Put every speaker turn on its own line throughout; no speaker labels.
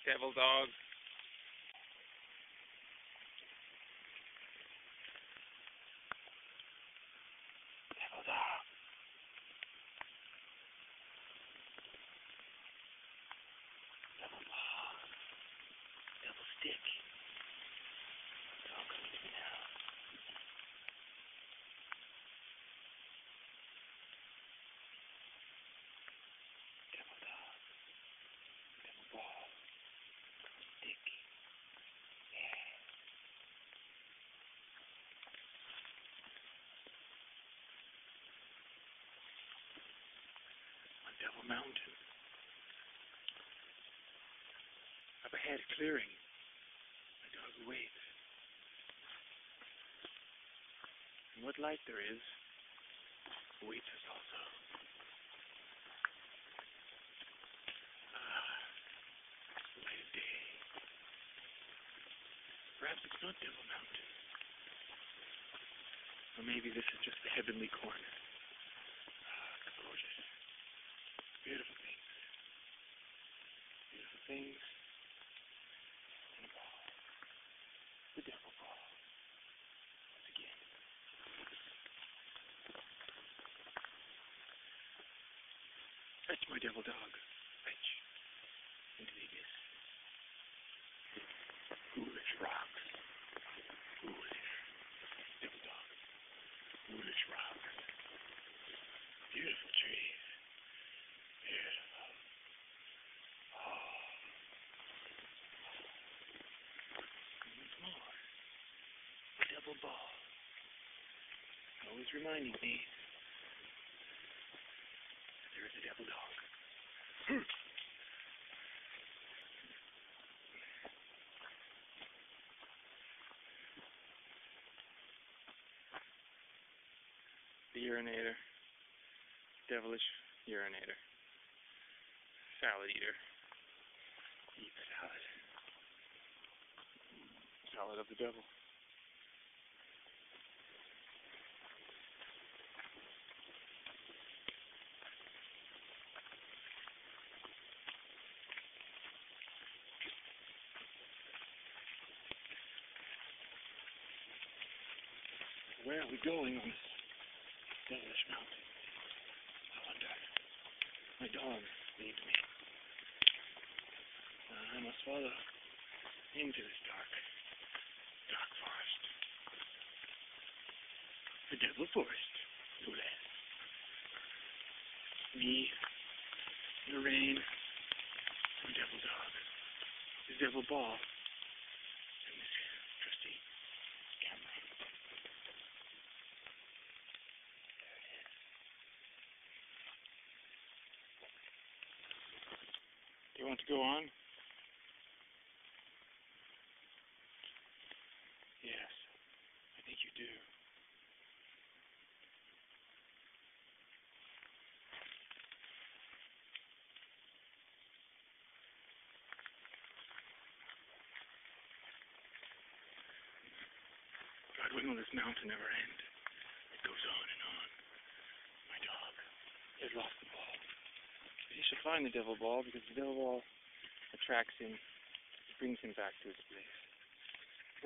Devil dog. Devil dog. Devil ball. Devil stick. It's all coming to me now. Devil dog. Devil ball. Stick. Yeah. On Devil Mountain. Up ahead, a clearing. My dog waits. And what light there is awaits us also. The light of day. Perhaps it's not Devil Mountain. Or maybe this is just the heavenly corner. It's gorgeous. Beautiful things. Beautiful things. And a ball. The devil ball. Once again. Fetch my devil dog. Fetch. Into the abyss. Foolish rocks. Foolish. Devil dog. Foolish rocks. Beautiful trees. Beautiful. Oh. And once more. The devil ball. Always reminding me that there is a devil dog. The urinator. Devilish urinator. Salad eater. Eat salad. Salad of the devil. Where are we going on this devilish mountain? I wonder. My dog leads me. I must follow into this dark forest. The devil forest, no less. Me, the rain, the devil dog, the devil ball, and this trusty camera. There it is. Do you want to go on? Yes, I think you do. God, when will this mountain ever end? It goes on and on. My dog has lost the ball. He should find the devil ball because the devil ball attracts him, brings him back to his place.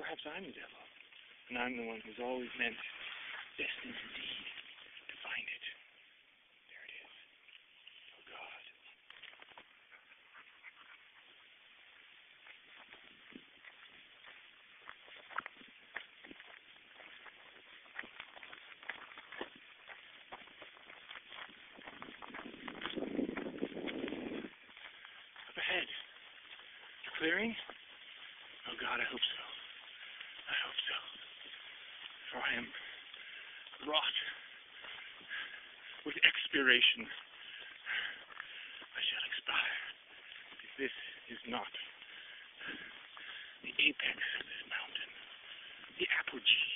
Perhaps I'm the devil, and I'm the one who's always meant, destined indeed, to find it. There it is. Oh God. Up ahead. A clearing? Oh God, I hope so. I hope so. For I am wrought with expiration. I shall expire. If this is not the apex of this mountain, the apogee.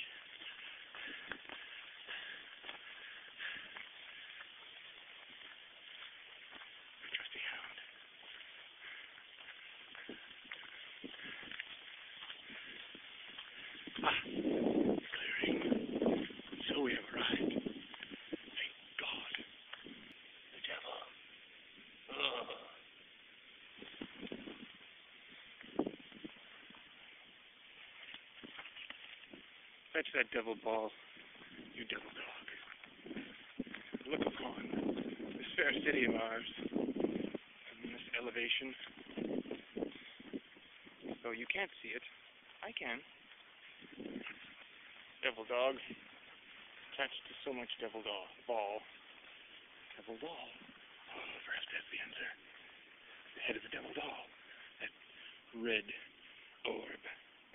My trusty hound. Clearing. So we have arrived. Thank God. The devil. Ugh. Fetch that devil ball, you devil dog. Look upon this fair city of ours, from this elevation. Though you can't see it, I can. Devil dog, attached to so much devil ball. Devil doll. Oh, perhaps that's the answer. The head of the devil doll. That red orb.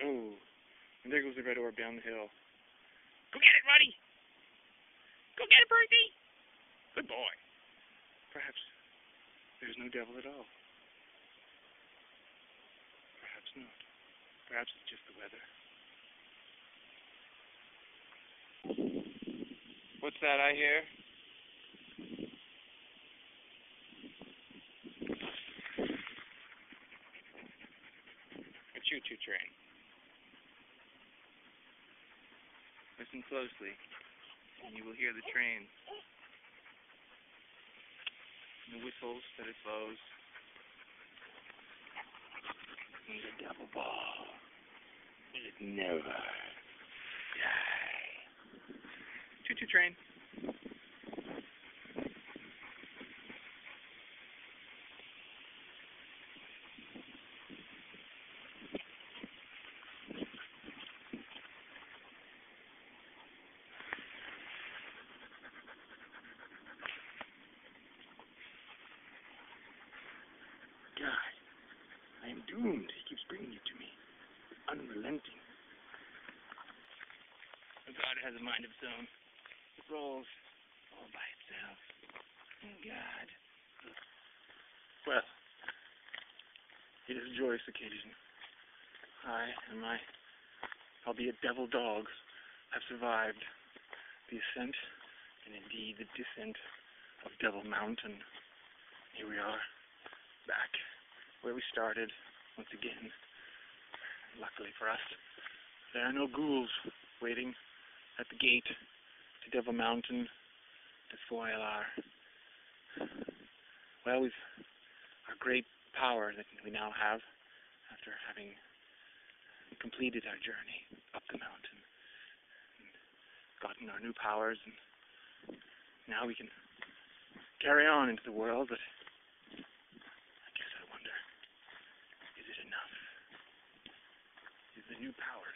Oh, and there goes the red orb down the hill. Go get it, Ruddy! Go get it, Bertie! Good boy. Perhaps there's no devil at all. Perhaps not. Perhaps it's just the weather. What's that I hear? A choo-choo train. Listen closely, and you will hear the train. And the whistles that it blows. And the devil ball. It never die. Choo-choo train. God, I am doomed. He keeps bringing you to me. Unrelenting. Oh, God has a mind of its own. It rolls all by itself. Oh, God. Well, it is a joyous occasion. I and my, albeit devil dog, have survived the ascent and indeed the descent of Devil Mountain. Here we are, back where we started once again. Luckily for us, there are no ghouls waiting at the gate to Devil Mountain to foil our great power that we now have after having completed our journey up the mountain and gotten our new powers, and now we can carry on into the world. But I guess I wonder, is it enough? Is the new power